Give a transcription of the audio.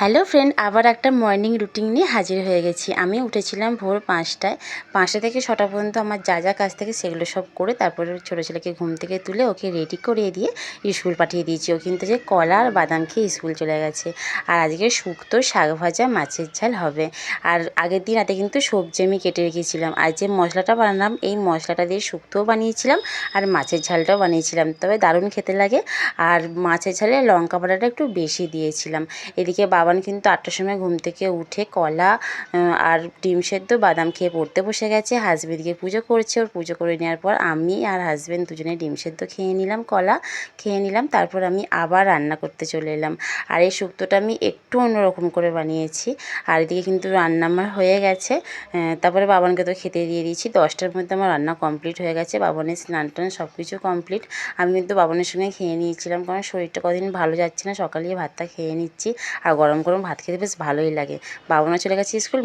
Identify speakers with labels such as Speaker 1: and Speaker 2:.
Speaker 1: Hello friend, আবার একটা morning routine নিয়ে হাজির হয়ে গেছি। আমি উঠেছিলাম ভোর ৫টায়। ৫টা থেকে ৬টা পর্যন্ত আমার যা যা কাজ থাকে সেগুলো সব করে তারপরে ছোটো ছেলেকে ঘুম থেকে তুলে ওকে রেডি করিয়ে দিয়ে স্কুল পাঠিয়ে দিয়েছি। ও কিন্তু যে কলা আর বাদাম খেয়ে স্কুল চলে গেছে। আর আজকে শুক্তো, শাক ভাজা, মাছের ঝাল হবে। আর আগের দিন রাতে কিন্তু সবজি আমি কেটে রেখেছিলাম। আর যে মশলাটা বানালাম এই মশলাটা দিয়ে শুক্তোও বানিয়েছিলাম আর মাছের ঝালটাও বানিয়েছিলাম, তবে দারুণ খেতে লাগে। আর মাছের ঝালে লঙ্কা বাটাটা একটু বেশি দিয়েছিলাম। এদিকে বাবান কিন্তু 8টার সময় ঘুম থেকে উঠে কলা আর ডিম সেদ্ধ বাদাম খেয়ে পড়তে বসে গেছে। হাজবেন্ড গিয়ে পুজো করছে। ওর পুজো করে নেওয়ার পর আমি আর হাজবেন্ড দুজনে ডিম সেদ্ধ খেয়ে নিলাম, কলা খেয়ে নিলাম। তারপর আমি আবার রান্না করতে চলে এলাম। আর এই শুক্তোটা আমি একটু অন্যরকম করে বানিয়েছি। আর এদিকে কিন্তু রান্না আমার হয়ে গেছে। তারপরে বাবানকে তো খেতে দিয়ে দিয়েছি। 10টার মধ্যে আমার রান্না কমপ্লিট হয়ে গেছে। বাবানের স্নান টান সব কিছু কমপ্লিট। আমি কিন্তু বাবানের সঙ্গে খেয়ে নিয়েছিলাম, কারণ শরীরটা কদিন ভালো যাচ্ছে না। সকালেই ভাতটা খেয়ে নিচ্ছি। আর গরম গরম ভাত খেতে বেশ ভালোই লাগে। বাবানও চলে গেছে স্কুল।